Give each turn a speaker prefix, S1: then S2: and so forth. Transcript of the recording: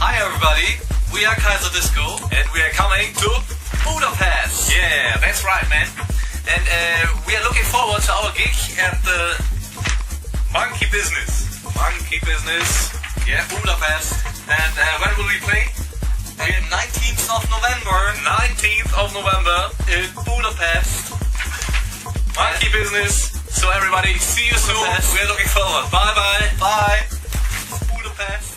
S1: Hi everybody, we are Kaiser Disco and we are coming to Budapest.
S2: Yeah, that's right, man.
S1: And we are looking forward to our gig at the
S2: Monkey Business.
S1: Monkey Business,
S2: Yeah.
S1: Budapest.
S2: And when will we play?
S1: And 19th of November
S2: 19th of November.
S1: in Budapest.
S2: Monkey Business. So everybody, see you soon.
S1: Budapest.
S2: We're looking forward. Bye bye.
S1: Bye. Budapest.